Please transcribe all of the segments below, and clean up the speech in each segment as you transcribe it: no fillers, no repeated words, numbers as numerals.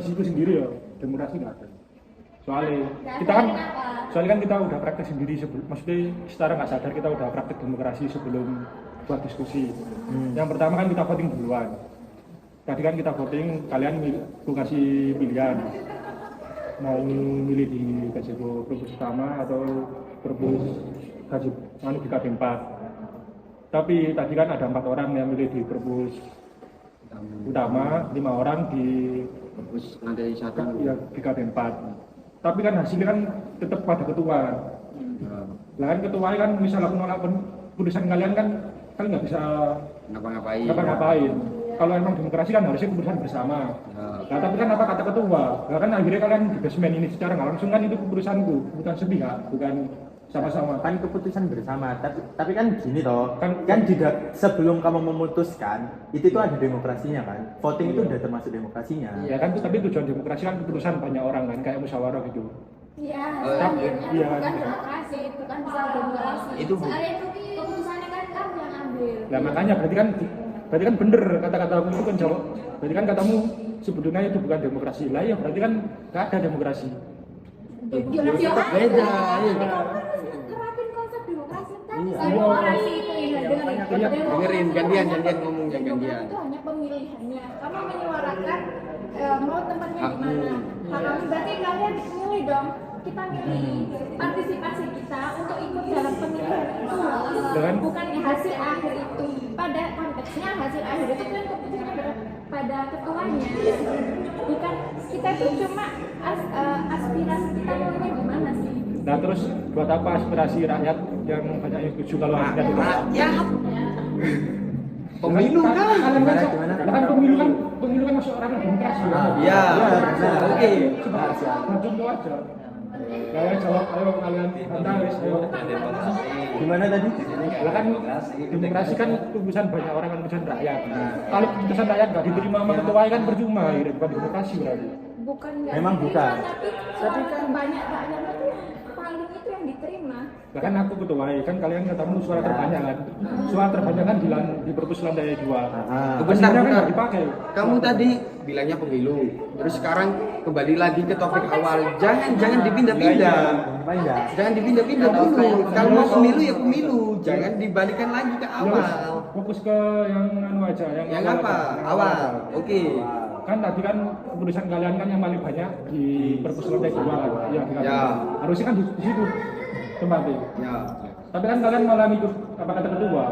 tradisi itu sendiri ya demokrasi nggak ada. Soalnya kan kita udah praktek sendiri maksudnya secara nggak sadar kita udah praktek demokrasi sebelum buat diskusi. Yang pertama kan kita voting duluan. Tadi kan kita voting, kalian aku kasih pilihan mau milih di gazebo Perbus utama atau Perbus gazebo di KD 4. Tapi tadi kan ada 4 orang yang milih di Perbus utama, 5 orang di Perbus lantai 1 ya, di KD 4. Tapi kan hasilnya kan tetap pada ketua. Lah kan ketua kan misalnya menolak keputusan kalian kan nggak bisa ngapa-ngapain. Kalau emang demokrasi kan harusnya keputusan bersama. Nah, tapi kan apa kata ketua? Nah, kan akhirnya kalian di basement ini secara nggak langsung kan itu keputusanku, bukan sepihak, bukan sama-sama. Kan keputusan bersama, tapi kan gini toh, kan juga sebelum kamu memutuskan, itu tuh ada demokrasinya kan. Voting itu udah termasuk demokrasinya. Ya kan, tapi tujuan demokrasi kan keputusan banyak orang kan, kayak musyawarah gitu. Iya, iya, bukan demokrasi, bukan soal demokrasi. Itu soalnya itu keputusannya kan kamu yang ambil. Nah makanya berarti kan bener kata-katamu itu kan jawab. Berarti kan katamu sebetulnya itu bukan demokrasi. Lah ya berarti kan nggak ada demokrasi. Tetap beda. Terapin konsep demokrasi tadi. Iya. Demokrasi itu dengerin gantian ngomong gantian. Itu hanya pemilihannya. Kamu menyuarakan mau tempatnya di mana. Kalau berarti kalian milih dong. Kita milih partisipasi kita untuk ikut dalam pemilihan itu, bukan hasil akhir itu. Pada konteksnya hasil akhir itu kan keputusannya pada ketuanya, bukan kita itu cuma aspirasi kita maunya gimana sih. Nah terus buat apa aspirasi rakyat yang banyak yang setuju kalau rakyat itu? Pemilu kan? Kan pemilu kan masuk ranah demokrasi. Iya. Oke. Contoh aja. Kalian jawab, ayo kalian bantah wis ayo. Gimana tadi? Lah kan demokrasi kan keputusan banyak orang kan keputusan rakyat. Kalau keputusan rakyat nggak diterima sama ketua kan percuma, ya bukan demokrasi berarti. Bukan Memang bukan. Tapi kan banyak rakyat itu paling itu yang diterima. Lah kan aku ketua, kan kalian katamu suara terbanyak kan. Suara terbanyak kan di Perbus lantai 2. Bentar. Nggak dipakai. Kamu tadi bilangnya pemilu, terus sekarang kembali lagi ke topik awal. Jangan dipindah-pindah. Jangan dipindah-pindah dulu. Kalau mau pemilu ya pemilu, jangan dibalikkan lagi ke awal. Fokus ke yang anu aja, Yang apa? Awal. Oke. Kan tadi kan keputusan kalian kan yang paling banyak di Perbus lantai 2 kan. Iya, Ya. Harusnya kan di situ tempatnya. Ya. Tapi kan kalian malah ikut apa kata ketua.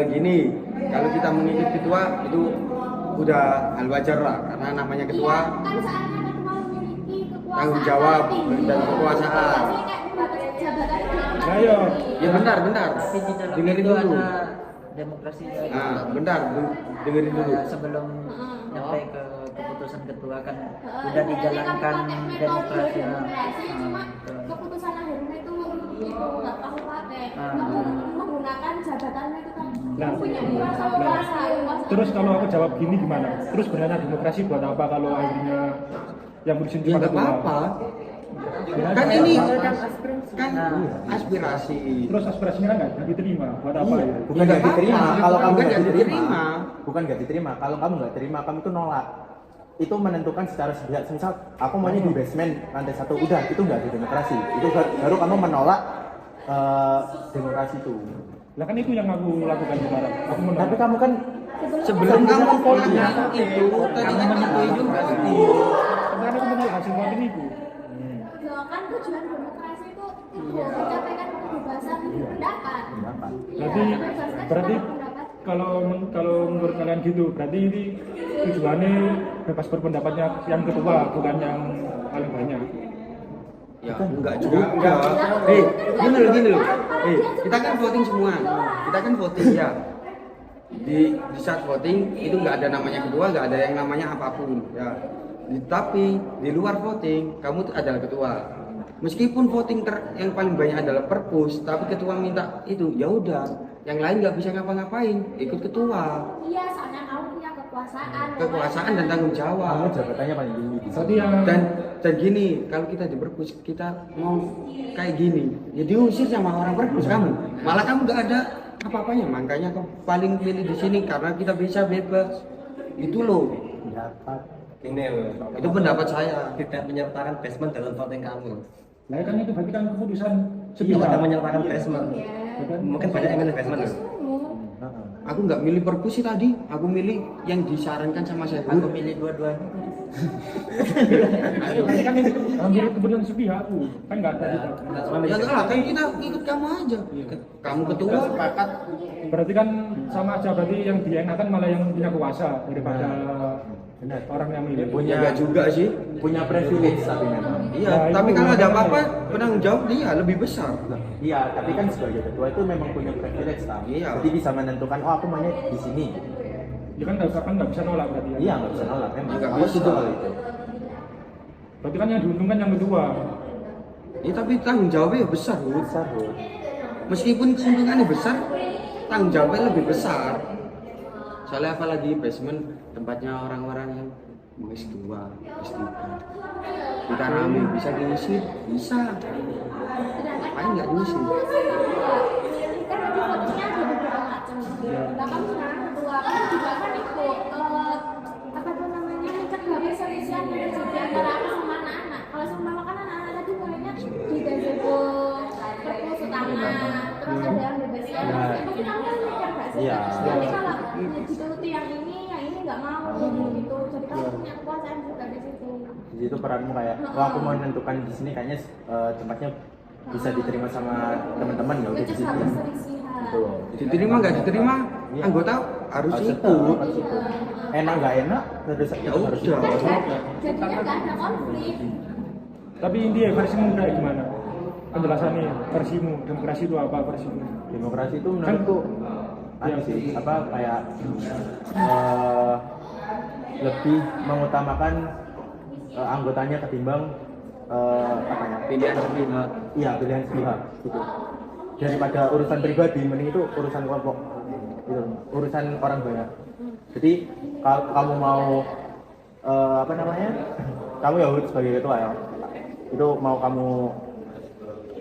Gini, kalau kita mengikut ketua itu udah hal wajar lah, karena namanya ketua Iya, kan seandainya ketua memiliki kekuasaan tanggung jawab tinggi. dan kekuasaan. Pasti kayak jabatan Nah, iya. Ya bentar. Tapi di dalam Dengerin itu dulu. ada demokrasi. Nah, bentar, dengerin dulu. Sebelum nyampe ke keputusan ketua kan udah Berarti dijalankan kamu pakai metode demokrasi. demokrasi, cuma betul. keputusan akhirnya itu nggak kamu pakai. Ah. Kamu menggunakan jabatanmu itu kan. Nah, Punya kuasa. Terus kalau aku jawab gini gimana? Terus sebenarnya demokrasi buat apa kalau akhirnya yang berusin Ya cuma nggak ketua? apa-apa. Kan ini kan aspirasi. Terus aspirasinya kan nggak diterima. Buat apa ya? Bukan nggak diterima. Kalau kamu Bukan nggak nggak diterima, diterima. bukan nggak diterima. Kalau kamu nggak terima, kamu tuh nolak. Itu menentukan secara sepihak. Misal aku maunya di basement lantai 1, udah itu nggak ada demokrasi. Itu baru kamu menolak demokrasi itu. Lah kan itu yang aku lakukan kemarin. Aku menolak. Tapi kamu kan Sebelum kamu melakukan itu, tadi kan itu juga. Karena aku menolak hasil voting itu. Ya kan tujuan demokrasi itu mencapaikan kebebasan pendapat. Berarti kalau menurut kalian gitu, berarti ini tujuannya bebas berpendapatnya yang ketua, bukan yang paling banyak. Ya enggak juga. Gini loh. Kita kan voting semua. Kita kan voting ya. Di saat voting itu nggak ada namanya ketua, nggak ada yang namanya apapun ya. Tapi di luar voting kamu tuh adalah ketua. Meskipun voting yang paling banyak adalah Perpus, tapi ketua minta itu, ya udah, yang lain nggak bisa ngapa-ngapain, ikut ketua. Iya, soalnya kamu punya Kekuasaan dan tanggung kamu jawab. jabatannya paling tinggi. Tadi yang Dan gini, kalau kita di Perpus kita mau kayak gini, ya diusir sama orang Perpus kamu. Malah kamu nggak ada apa-apanya, makanya kamu paling pilih di sini karena kita bisa bebas. Itu loh. Dapat. Gini loh. Itu pendapat saya. Tidak menyertakan basement dalam voting kamu. Nah kan itu berarti kan keputusan Tidak sepihak. ada menyertakan basement. Iya. Mungkin banyak yang milih basement loh. Aku nggak milih perpu sih tadi. Aku milih yang disarankan sama saya. Aku milih dua-duanya. Berarti kan itu hampir keputusan sepihak aku. Kan nggak ada gitu. Ya enggak lah, kan kita ikut kamu aja. Kamu ketua. Sepakat. Berarti kan sama aja, berarti yang dienakan malah yang punya kuasa daripada Benar. orang yang milih. Punya Ya enggak juga sih. punya privilege tapi memang. Iya, Nah, tapi itu kalau ada makanya. apa-apa penanggung jawab dia lebih besar. Iya, tapi kan sebagai ketua itu memang punya privilege kan. Iya. Jadi bisa menentukan, oh aku maunya di sini. Ya kan nggak bisa nolak berarti ya. Iya, nggak bisa nolak. Memang Nggak aku bisa. setuju hal itu. Berarti kan yang diuntungkan yang kedua. Ya tapi tanggung jawabnya besar, Bu. Besar, Bu. Meskipun keuntungannya besar, tanggung jawabnya lebih besar. Soalnya apalagi basement tempatnya orang-orang yang mau S2, S3. Kita rame bisa diisi, bisa. Paling nggak diisi. Kan nanti votingnya ada beberapa macam. Nah kamu sekarang ketua, kamu juga kan itu apa tuh namanya mencegah perselisihan di antara aku sama anak-anak. Kalau sama kan anak-anak tadi mulainya di gazebo perpus utama, terus ada yang bebasnya. Tapi kamu kan mikir gak sih? Iya. Nanti kalau dituruti yang ini nggak mau gitu. Jadi kamu punya kekuasaan juga di situ. Di situ peranmu kayak, oh aku mau menentukan di sini kayaknya tempatnya bisa diterima sama teman-teman ya udah di situ. Mencegah perselisihan. Gitu loh. Diterima nggak diterima, Iya. anggota harus Harus ikut. harus ikut. Enak nggak enak, terus Ya harus udah. ikut. Jadinya nggak ada konflik. Tapi intinya versimu kayak gimana? Penjelasannya versimu, demokrasi itu apa versimu? Demokrasi itu menurutku anu sih, apa kayak lebih mengutamakan anggotanya ketimbang apa ya, Pilihan sepihak. iya pilihan sepihak gitu. Daripada urusan pribadi, mending itu urusan kelompok gitu, urusan orang banyak. Jadi kalau kamu mau apa namanya, kamu ya sebagai ketua ya, itu mau kamu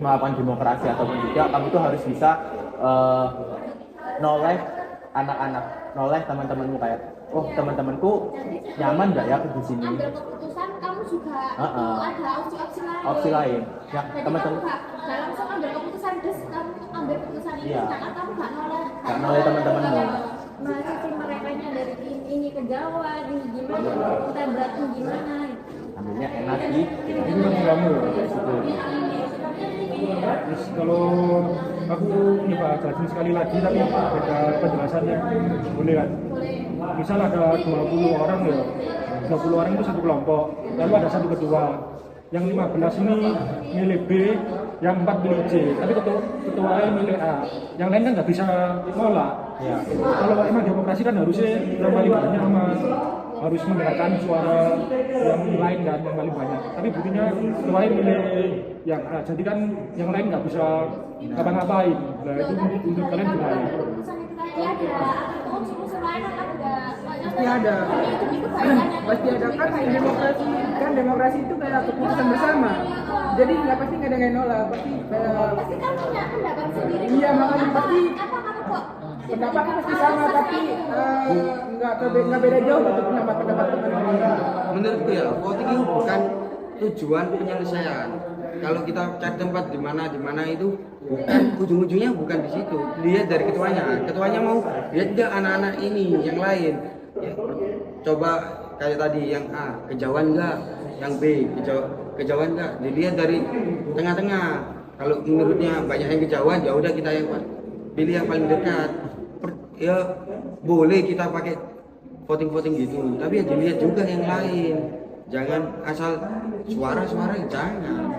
melakukan demokrasi ataupun tidak, kamu tuh harus bisa noleh anak-anak, noleh teman-temanmu kayak, oh teman-temanku nyaman nggak ya di sini? Ambil keputusan kamu juga itu ada opsi-opsi lain. Opsi lain, ya Jadi teman-teman. kamu nggak langsung ambil keputusan terus kamu ambil keputusan ini, Iya. karena kamu nggak noleh. Nggak noleh teman-temanmu. Mahasiswa mereka dari ini kejauhan, ini gimana, kita beratnya gimana. Ambilnya enak sih. Itu kan kamu. Terus kalau aku ini Pak jelasin sekali lagi tapi beda penjelasannya, boleh kan? Boleh. Misal ada 20 orang ya, 20 orang itu satu kelompok, lalu ada satu ketua. Yang 15 ini milih B, yang 4 milih C, tapi ketuanya milih A. Yang lain kan nggak bisa nolak. Ya. Kalau emang demokrasi kan harusnya yang paling banyak sama harus mendengarkan suara yang lain kan, yang paling banyak. Tapi buktinya ketuanya milih yang A, jadi kan yang lain nggak bisa ngapa-ngapain. Nah itu untuk kalian gimana? Keputusan itu tadi ada unsur-unsur lain atau enggak? Pasti ada. Pasti ada kan demokrasi itu kayak keputusan bersama. Jadi pasti nggak ada yang nolak, pasti Pasti kan punya pendapat sendiri. Iya, makanya pasti Apa kamu kok? pendapatnya pasti sama, tapi nggak beda jauh untuk pendapat teman-teman. Menurutku ya, voting itu bukan tujuan penyelesaian. Kalau kita cari tempat di mana itu bukan ujung-ujungnya bukan di situ. Lihat dari ketuanya. Ketuanya mau lihat nggak anak-anak ini yang lain. Ya, coba kayak tadi yang A kejauhan nggak, yang B kejauhan nggak. Dilihat dari tengah-tengah. Kalau menurutnya banyak yang kejauhan, ya udah kita yang pilih yang paling dekat. Ya boleh kita pakai voting gitu, tapi ya dilihat juga yang lain. Jangan asal suara-suara, jangan.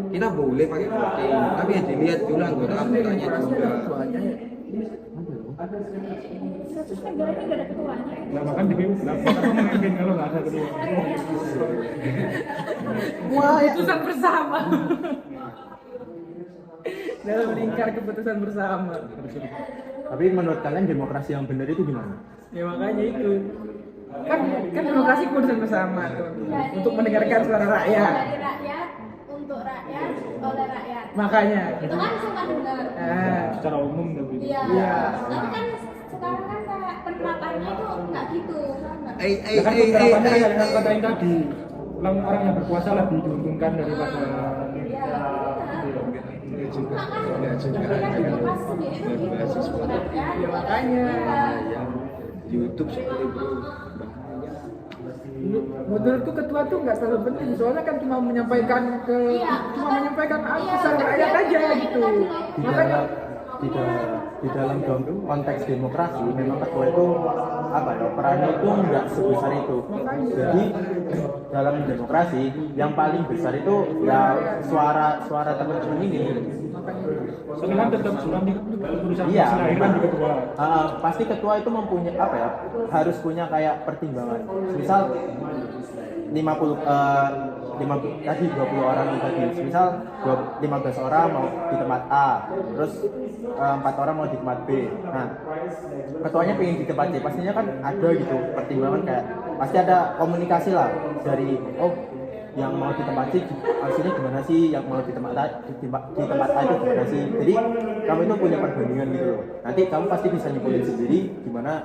Kita boleh pakai voting, tapi ya dilihat dulu anggotanya juga. Terus negara ini nggak ada ketuanya. Nah makan di kenapa memimpin kalau nggak ada ketua? Wah, keputusan bersama. Dalam lingkar keputusan bersama. Tapi menurut kalian demokrasi yang benar itu gimana? Ya makanya itu. Kan demokrasi keputusan bersama tuh. Untuk mendengarkan suara rakyat. Dari rakyat, untuk rakyat, oleh rakyat. Makanya. Itu kan suka dengar. Secara umum tapi Iya. Iya. Tapi kan sekarang kan kayak penerapannya itu nggak gitu, nggak Ya kan penerapannya kayak yang aku katain tadi, orang yang berkuasa lebih diuntungkan daripada Enggak juga. Ya makanya Ya, YouTube seperti itu. menurutku ketua tuh nggak terlalu penting soalnya kan cuma menyampaikan pesan rakyat aja gitu. Makanya di dalam konteks demokrasi memang ketua itu apa ya, perannya itu nggak sebesar itu. Jadi dalam demokrasi yang paling besar itu ya suara teman-teman ini. tapi kan tetap nanti keputusan Iya, kan di ketua. pasti ketua itu mempunyai apa ya, harus punya kayak pertimbangan. Misal 20 orang tadi, misal 15 orang mau di tempat A, terus 4 orang mau di tempat B. Nah, ketuanya pengen di tempat C, pastinya kan ada gitu pertimbangan, kayak pasti ada komunikasi lah dari yang mau di tempat C hasilnya gimana sih, yang mau di tempat A itu gimana sih. Jadi kamu itu punya perbandingan gitu loh. Nanti kamu pasti bisa nyimpulin sendiri gimana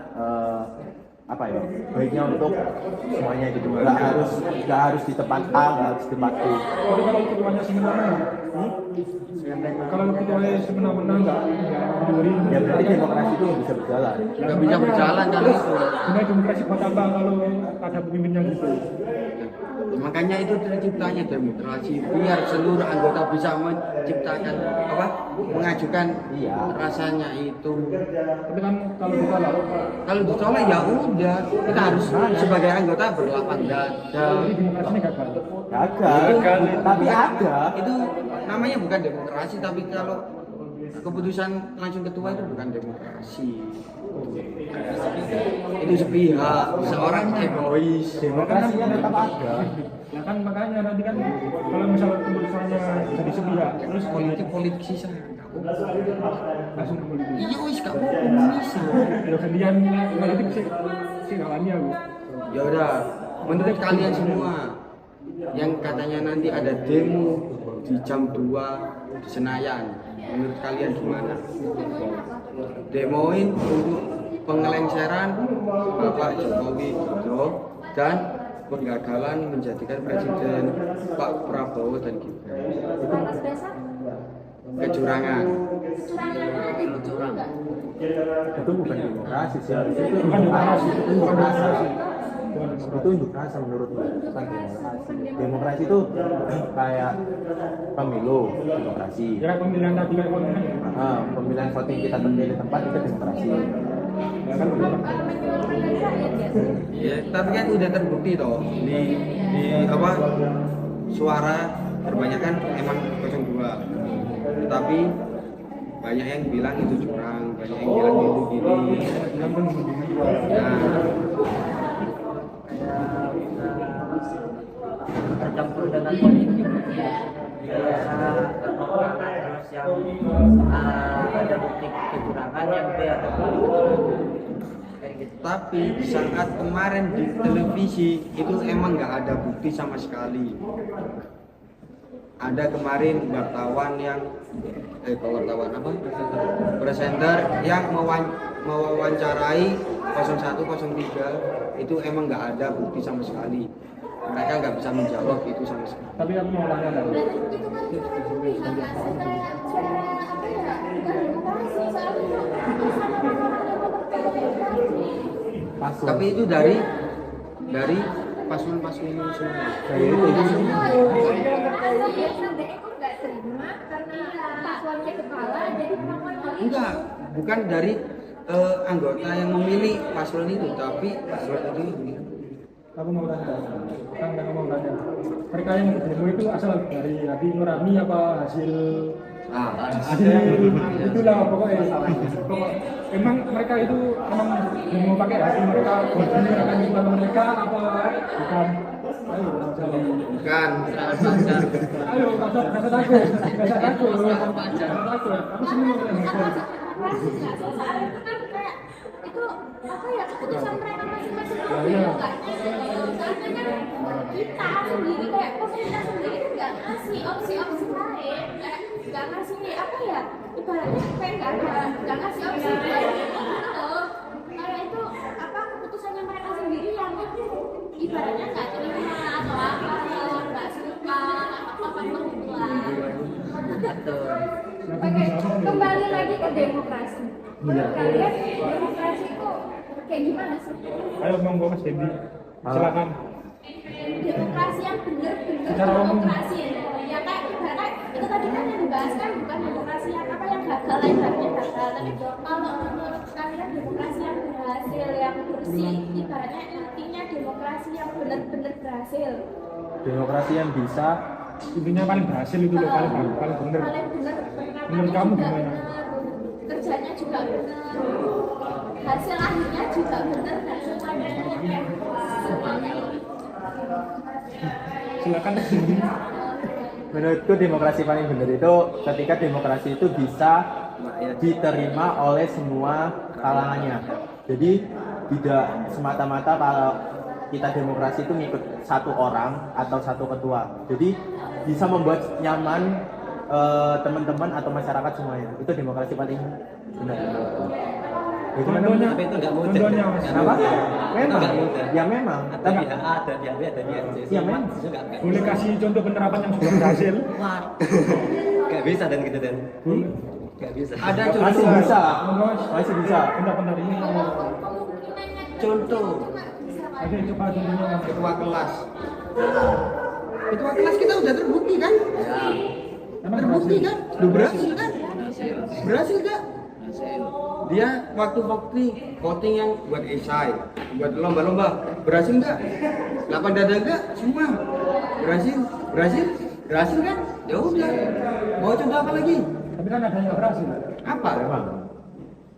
apa ya baiknya untuk semuanya gitu. Nggak harus di tempat A, nggak harus di tempat B. Tapi kalau ketuanya semena-mena, kalau ketuanya semena-mena nggak diberi, Ya berarti demokrasi itu nggak bisa berjalan. Nggak bisa berjalan kalau itu. Sebenarnya demokrasi buat apa kalau ada pemimpin yang gitu? Makanya itu terciptanya demokrasi biar seluruh anggota bisa menciptakan mengajukan rasanya itu. Tapi kan kalau ditolak, Kalau ditolak ya udah, kita harus sebagai anggota berlapang dada. jadi demokrasinya gagal. Gagal, tapi ada. Itu namanya bukan demokrasi, tapi kalau keputusan langsung ketua itu bukan demokrasi. Itu sepihak, seorang egois. Demokrasinya tetap ada. Ya kan makanya nanti kan kalau misalnya keputusannya jadi sepihak, terus Politik sisa. langsung ke politik. Iya wis kamu bisa. Ya gantian politik sih kawannya bu. Ya udah, menurut kalian semua yang katanya nanti ada demo di jam 2 di Senayan, menurut kalian gimana? Demoin untuk pengelengseran Bapak Jokowi Dodo dan penggagalan menjadikan presiden Pak Prabowo dan Gibran. atas dasar Kecurangan. kecurangan Itu bukan demokrasi sih, harusnya itu Bukan demokrasi, itu bukan demokrasi. itu unjuk rasa menurutku, bukan demokrasi. Demokrasi itu kayak pemilu, demokrasi. Ya pemilihan tadi kan pemilihan. Pemilihan voting kita terpilih tempat itu demokrasi. Ya kan begitu. kalau menyuarakan rakyat ya. Ya, tapi kan udah terbukti toh di apa suara kebanyakan emang 02. Tetapi banyak yang bilang itu curang, banyak yang bilang itu gini. Bilang kan begini. Nah, tercampur dengan politik terus yang ada bukti kecurangan yang B ada kayak gitu. tapi saat kemarin di televisi itu emang nggak ada bukti sama sekali. Ada kemarin wartawan yang presenter yang mewawancarai 01, 03 itu emang nggak ada bukti sama sekali. Mereka nggak bisa menjawab itu sama sekali. Tapi aku mau tanya tadi. Berarti itu kan suara apa ya, bukan demokrasi, soalnya sama orang yang berpendapat. Paslon. Tapi itu dari paslon-paslon ini semua. Dari itu Sampai aku nggak terima karena paslonnya kepala jadi melakukan hal itu. Enggak, bukan dari anggota yang memilih paslon itu, tapi paslon itu. Aku mau tanya. Kan aku mau tanya. Mereka yang ikut demo itu asal dari hati nurani apa hasil itulah pokoknya. Emang mereka itu emang demo pakai hati mereka buat menyuarakan tuntutan mereka apa bukan? Ayo, Bukan. ayo, rasa takut, Aku sini mau tanya. Soalnya itu kan kayak itu apa ya, keputusan mereka masing-masing Ya, itu iya. nggak soalnya kan kita sendiri kayak pemerintah sendiri kan nggak ngasih opsi-opsi lain, kayak nggak ngasih apa ya, ibaratnya kayak nggak ngasih opsi lain gitu loh. Kayak itu apa keputusannya mereka sendiri yang ibaratnya nggak terima atau apa, nggak suka apa lah. Betul. Oke, kembali lagi ke demokrasi. Menurut kalian demokrasi itu kayak gimana sih? Ayo monggo Mas Dendi, silakan. Demokrasi yang benar-benar Secara umum. demokrasi ya kayak ibarat itu tadi kan yang dibahas kan bukan demokrasi yang apa yang gagal ibaratnya gagal, tapi kalau menurut kalian demokrasi yang berhasil yang bersih ibaratnya intinya demokrasi yang benar-benar berhasil, Demokrasi yang bisa Intinya paling berhasil itu loh, paling bener. paling benar Menurut kamu gimana? kerjanya juga benar, hasil akhirnya juga benar dan semuanya Silakan Mas Dendi. menurutku demokrasi paling benar itu ketika demokrasi itu bisa diterima oleh semua kalangannya. Jadi tidak semata-mata kalau kita demokrasi itu ngikut satu orang atau satu ketua. Jadi bisa membuat nyaman teman-teman atau masyarakat semuanya. Itu demokrasi paling benar menurutku. Contohnya, Tapi itu nggak mudah. contohnya Mas. Kenapa? Memang, nggak mudah. ya memang. Ada pihak A, ada pihak B, ada pihak C. Iya, memang. Boleh kasih contoh penerapan yang sudah berhasil? Gak bisa dan gitu dan. Gak bisa. Ada Masih contoh. bisa, masih bisa. Bentar ini. Contoh Oke, coba contohnya Mas. ketua kelas. Ketua kelas kita udah terbukti kan? Emang Terbukti berhasil? kan? Udah berhasil kan? Berhasil gak? Dia waktu voting yang buat esai, buat lomba-lomba, berhasil nggak? 8 dada nggak? Semua berhasil kan? Ya udah. Mau contoh apa lagi? Tapi kan ada yang nggak berhasil. Apa? Memang.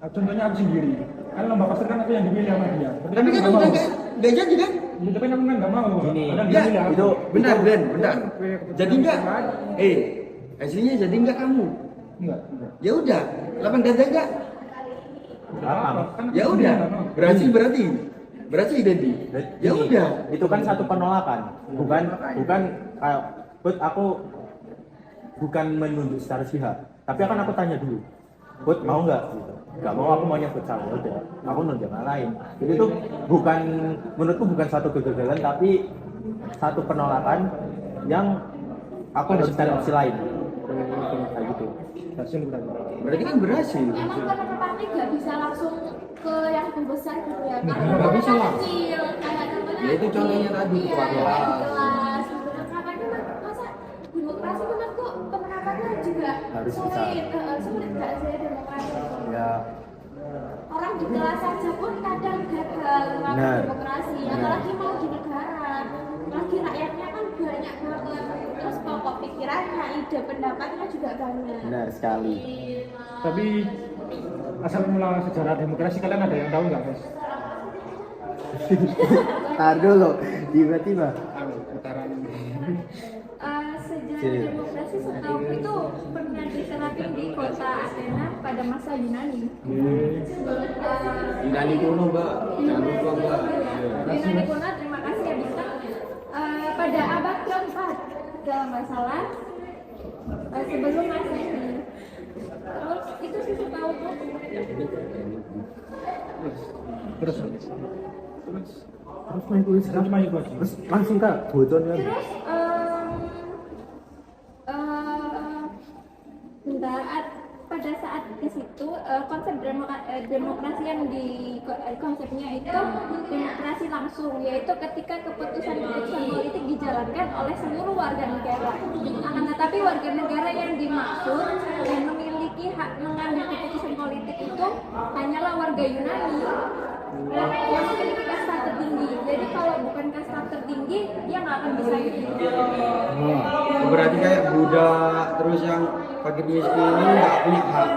Contohnya aku sendiri. Kan lomba poster kan aku yang dipilih sama dia. Tapi kan nggak udah mau. nggak jadi kan? Ya, tapi kan aku kan nggak mau. Gini, Padahal dia Ya, pilih aku. itu Bentar, bentar. Jadi nggak? Hasilnya jadi nggak kamu? Enggak. Ya udah. 8 dada nggak? Apa? Kan aku Ya sendiri udah. nggak mau. Berhasil berarti. Berhasil Dendi. Ya Gini, udah. itu kan satu penolakan, bukan kayak Bud, aku bukan menunjuk secara pihak, tapi akan aku tanya dulu, Bud mau nggak? Gitu. Nggak mau, aku maunya futsal. Ya udah, aku nunjuk yang lain. Jadi itu bukan, menurutku bukan satu kegagalan, tapi satu penolakan yang aku harus cari opsi lain. Kayak gitu. Berhasil berarti. Berarti kan berhasil. emang penerapannya nggak bisa langsung ke yang besar gitu ya Nggak kalau bisa lah. kecil kayak contohnya Ya, itu contohnya tadi, iya, ketua kayak kelas. di kelas penerapannya masa demokrasi menurutku penerapannya juga Harus sulit sulit nggak sih demokrasi Ya, orang di kelas saja pun kadang gagal Benar. mengambil demokrasi Benar. apalagi mau di negara lagi rakyatnya kan banyak banget terus pokok pikirannya ide pendapatnya juga banyak benar sekali. Tapi asal mula sejarah demokrasi kalian ada yang tahu nggak Mas? Tar dulu, tiba-tiba. Putaran Sejarah Iya. demokrasi setahu itu pernah diterapin di kota Athena pada masa Yunani. Yunani kuno mbak, jangan lupa mbak. Yunani kuno, terima kasih ya Bintang. Pada abad keempat kalau nggak salah sebelum Masehi. Terus itu sih setahu tuh. terus Terus main kuis terus maju aja. Terus langsung kak, bocornya. Terus bentar, pada saat ke situ konsep demokrasi yang konsepnya itu demokrasi langsung, yaitu ketika keputusan-keputusan politik dijalankan oleh seluruh warga negara. Akan tetapi warga negara yang dimaksud dan memiliki hak mengambil keputusan politik itu hanyalah warga Yunani yang memiliki kasta tertinggi. Jadi kalau bukan kasta tertinggi, dia nggak akan bisa hidup. Berarti kayak Buddha terus yang fakir miskin ini nggak punya hak.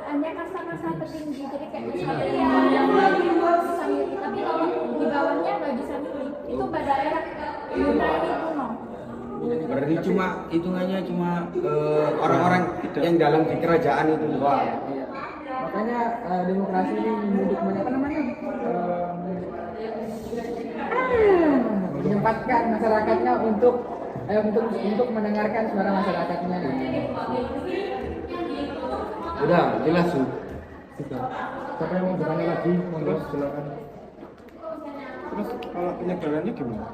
Hanya kasta-kasta tertinggi, jadi kayak kesatria yang bisa milih, tapi kalau di bawahnya nggak bisa milih. Itu pada era Yunani kuno. Berarti cuma hitungannya cuma orang-orang yang dalam di kerajaan itu doang. Makanya demokrasi ini apa namanya menyempatkan masyarakatnya untuk mendengarkan suara masyarakatnya. Udah jelas tuh. Siapa yang mau bertanya lagi? Monggo silakan. Terus kalau penyebarannya gimana?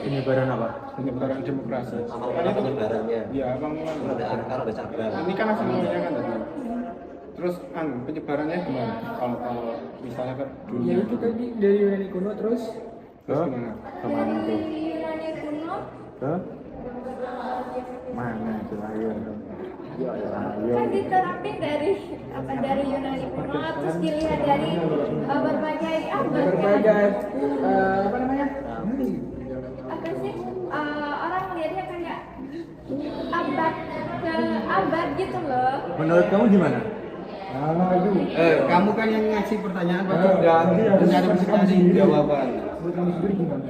Penyebaran apa? Penyebaran demokrasi. Awal penyebarannya. Ya, abang Kalau ada akar, ada cabang. ini kan aslinya kan tadi. Terus penyebarannya gimana? Kalau misalnya kan dulu. Ya itu tadi dari Yunani kuno terus Terus gimana? Kemana tuh? Dari Yunani kuno Ke mana itu? Ayo dong. Ayo. kan diterapin dari Yunani kuno terus dilihat dari berbagai abad kan? berbagai apa namanya? Apa sih orang melihatnya kayak abad ke abad gitu loh. Menurut kamu gimana? Kamu kan yang ngasih pertanyaan pasti udah mencari jawaban. Menurut kamu sendiri gimana?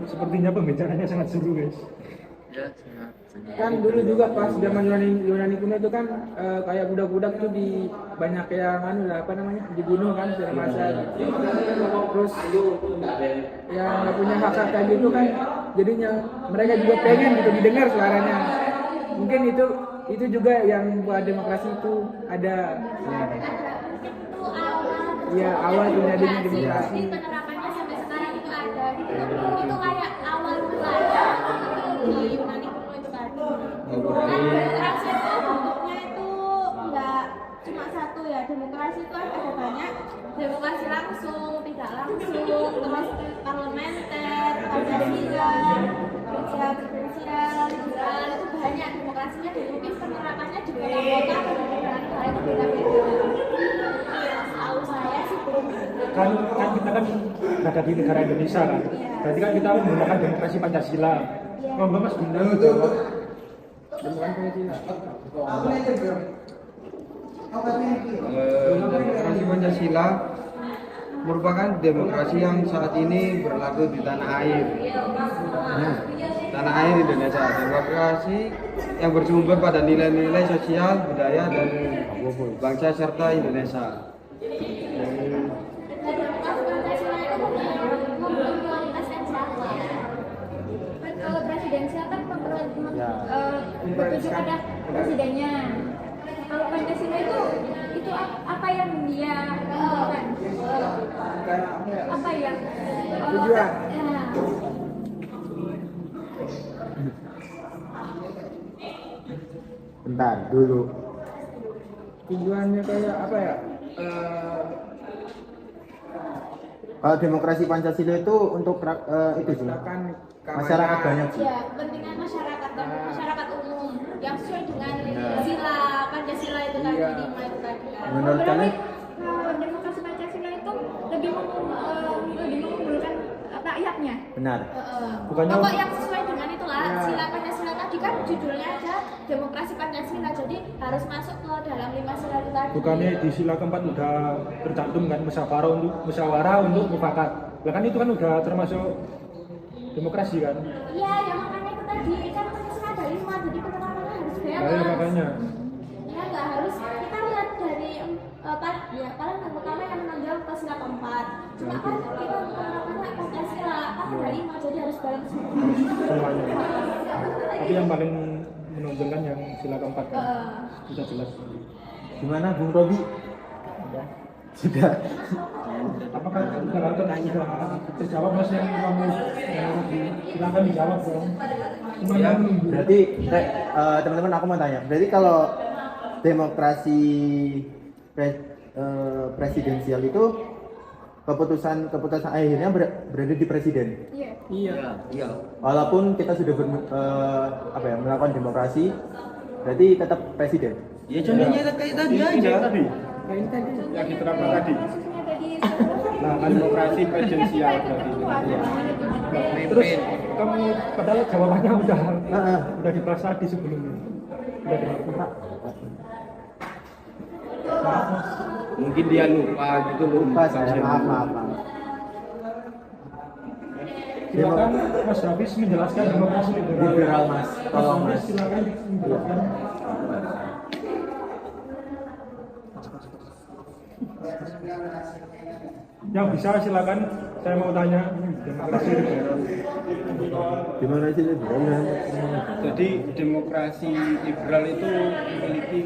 Sepertinya pembicaraannya sangat seru guys. Kan dulu juga pas zaman Yunani kuno itu kan kayak budak-budak tuh di banyak yang apa namanya dibunuh kan segala macam. Terus yang nggak punya hak kayak gitu kan jadinya mereka juga pengen gitu didengar suaranya. Mungkin itu juga yang buat demokrasi itu ada. Ya awal terjadinya demokrasi. Jadi penerapannya sampai sekarang itu ada gitu loh. Itu kayak awal mulanya di Yunani kuno itu tadi. Kan demokrasi itu bentuknya itu enggak cuma satu ya. Demokrasi itu ada banyak. Demokrasi langsung, tidak langsung, terus parlementer, pancasila, presidensial, liberal itu banyak demokrasinya dan mungkin penerapannya di beberapa kota atau di beberapa negara itu beda-beda. Tahu saya sih belum. Kan kita kan berada di negara Indonesia kan. Berarti kan kita menggunakan demokrasi Pancasila. Oh, Mbak Mas Bunda jawab. Demokrasi Pancasila merupakan demokrasi yang saat ini berlaku di tanah air. Tanah air Indonesia. Demokrasi yang bersumber pada nilai-nilai sosial, budaya, dan bangsa serta Indonesia. Kalau presidensial kan bertuju pada presidennya. Kalau Pancasila itu apa yang dia lakukan? Apa yang Tujuan. Bentar dulu. Tujuannya kayak apa ya? Kalau demokrasi Pancasila itu untuk itu sih. Masyarakat banyak sih. Ya, kepentingan masyarakat dan masyarakat umum yang sesuai dengan sila Pancasila itu tadi Iya. 5 itu tadi kan. Menurut Berarti, kalian? demokrasi Pancasila itu lebih mengumpulkan rakyatnya. Benar. Bukannya- Pokok yang sesuai dengan itulah sila Pancasila tadi kan judulnya aja demokrasi Pancasila, jadi harus masuk ke dalam 5 sila itu tadi. Bukannya di sila keempat udah tercantum kan musyawarah untuk mufakat. Lah kan itu kan udah termasuk demokrasi kan. Iya, ya makanya itu tadi kan Pancasila ada 5, jadi penerapannya harus Nah, balance. makanya. Ya nggak harus kita lihat dari ya paling yang pertama yang menonjol ke sila keempat. Cuma kan kita penerapannya Pancasila kan ada 5, jadi harus balance Semuanya. Tapi yang paling menonjolkan yang sila keempat kan. Sudah jelas. Gimana Bung Robi? Sudah. Apakah kalau tanya terjawab Mas yang kamu silakan dijawab dong. Ya, Berarti teman-teman aku mau tanya. Berarti kalau demokrasi presidensial itu keputusan akhirnya berada di presiden. Iya. Iya. iya. Walaupun kita sudah melakukan demokrasi, berarti tetap presiden. Ya contohnya kayak tadi aja. Tadi Kayak ini tadi. yang diterapkan tadi. Kasusnya tadi Nah, kan demokrasi presidensial berarti. Iya. Terus kamu padahal jawabannya udah Heeh. dibahas tadi sebelumnya. Udah dibahas. Mungkin dia lupa gitu loh. Lupa saya, maaf. Silakan Mas Hafiz menjelaskan demokrasi Liberal Mas, tolong Mas. Silakan menjelaskan. Yang bisa silakan, saya mau tanya demokrasi liberal. Gimana sih liberalnya? Jadi demokrasi liberal itu memiliki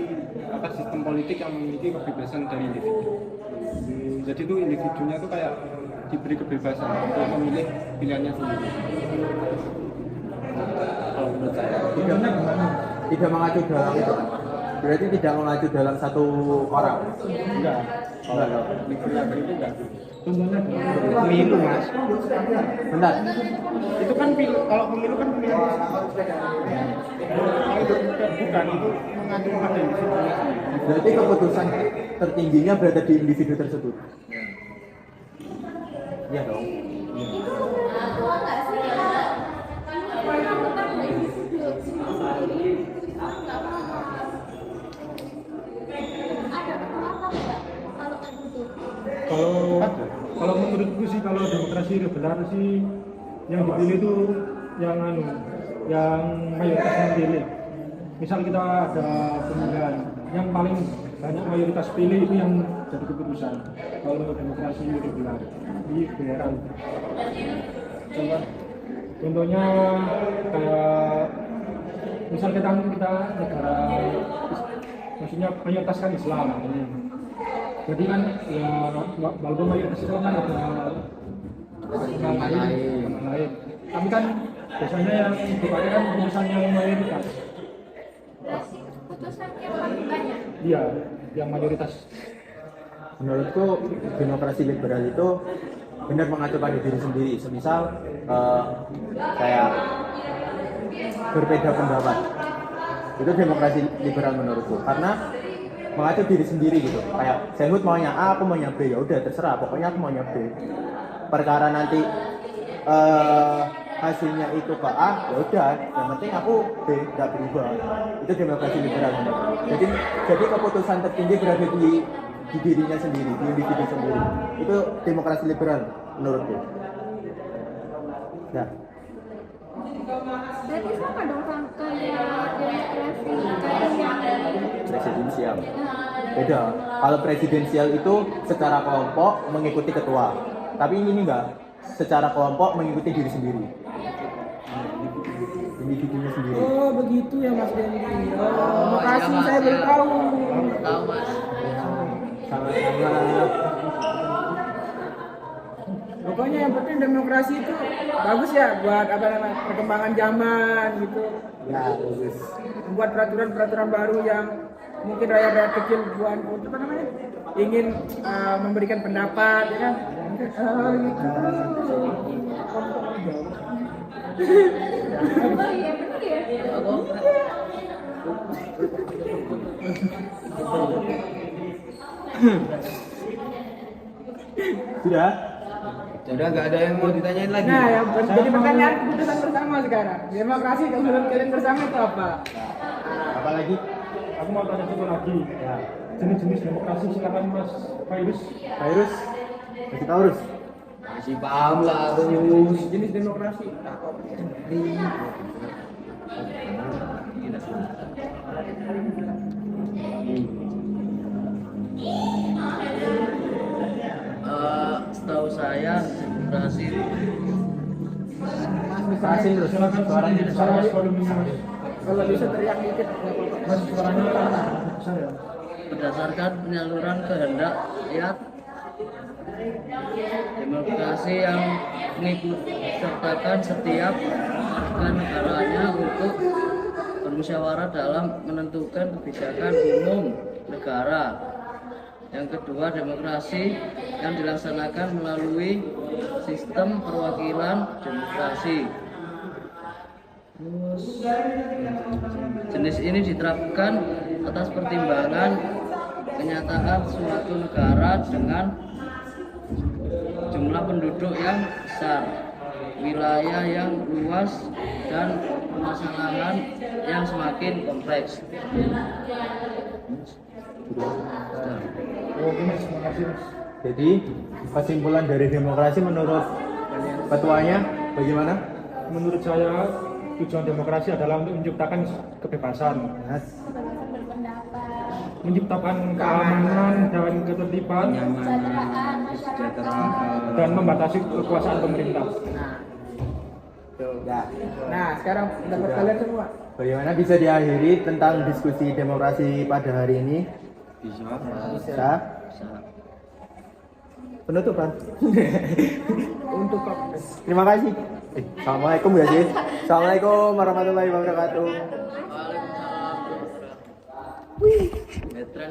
sistem politik yang memiliki kebebasan dari individu. Jadi itu individunya itu kayak diberi kebebasan untuk memilih pilihannya sendiri. Kalau menurut saya. Tidak mengacu dalam itu kan? Berarti tidak mengacu dalam satu orang? Enggak. Enggak. Liberal itu enggak. Contohnya Pemilu mas. Bentar. Itu kan kalau pemilu kan pilihan. Kalau itu bukan itu mengacu pada individunya sendiri. Berarti keputusan tertingginya berada di individu tersebut. Iya dong. Itu tua nggak sih? Kamu tentang individu. Ada apa enggak kalau kayak gitu? Kalau menurutku sih kalau demokrasi liberal sih yang dipilih itu yang mayoritas yang pilih. Misal kita ada pemilihan yang paling banyak mayoritas pilih itu yang jadi keputusan. Kalau demokrasi liberal. Contohnya kayak misal kita negara, maksudnya mayoritas kan Islam. Jadi kan ya walaupun mayoritas Islam kan ada lain. Tapi kan biasanya yang dipakai kan keputusan yang mayoritas. Putusan yang paling banyak. Iya, yang mayoritas. Menurutku demokrasi liberal itu benar mengacu pada diri sendiri. Semisal kayak berbeda pendapat, itu demokrasi liberal menurutku. Karena mengacu diri sendiri gitu. Kayak Sehut maunya A, aku maunya B, ya udah terserah. Pokoknya aku maunya B. Perkara nanti hasilnya itu ke A, ya udah. Yang penting aku B, nggak berubah. Itu demokrasi liberal menurutku. Jadi keputusan tertinggi berada di dirinya sendiri, di individu sendiri. Itu demokrasi liberal menurutku. Nah, Berarti sama dong kayak demokrasi kayak yang presidensial. Beda. Kalau presidensial itu secara kelompok mengikuti ketua. Tapi ini enggak. Secara kelompok mengikuti diri sendiri. Individunya sendiri. Oh begitu ya Mas Denny. Oh, makasih saya baru tahu. Tahu Mas. Sama-sama. Pokoknya yang penting demokrasi itu bagus ya buat perkembangan zaman gitu. Ya, bagus. Membuat peraturan-peraturan baru yang mungkin rakyat-rakyat kecil buat apa namanya ingin memberikan pendapat ya kan. Gitu. oh iya benar ya. Sudah? Sudah nggak ada yang mau ditanyain lagi. Nah, yang jadi pertanyaan keputusan bersama sekarang. Demokrasi kalau menurut kalian bersama itu apa? Apalagi? Aku mau tanya satu lagi. Ya. Jenis-jenis demokrasi silakan Mas Virus. Virus? Masih tahu, Rus? Masih paham lah terus. Jenis demokrasi. Setahu saya demokrasi Kasih terus. Silakan Suaranya. suara volumenya Mas. Kalau bisa teriak dikit. Mas suaranya besar ya. berdasarkan penyaluran kehendak rakyat, demokrasi yang mengikut sertakan setiap warga negaranya untuk bermusyawarah dalam menentukan kebijakan umum negara. Yang kedua, demokrasi yang dilaksanakan melalui sistem perwakilan demokrasi. Terus, jenis ini diterapkan atas pertimbangan kenyataan suatu negara dengan jumlah penduduk yang besar, wilayah yang luas, dan permasalahan yang semakin kompleks. Oke Mas, terima kasih Mas. Jadi, kesimpulan dari demokrasi menurut ketuanya bagaimana? Menurut saya tujuan demokrasi adalah untuk menciptakan kebebasan. Mas, Kebebasan berpendapat. menciptakan keamanan dan ketertiban Kesejahteraan masyarakat. dan membatasi kekuasaan pemerintah. Nah, tuh. Ya. Nah, sekarang pendapat kalian semua. Bagaimana bisa diakhiri tentang diskusi demokrasi pada hari ini? Bisa. Bisa. Penutupan. Untuk Terima kasih. Assalamualaikum ya sih. Assalamualaikum warahmatullahi wabarakatuh. Waalaikumsalam. Veteran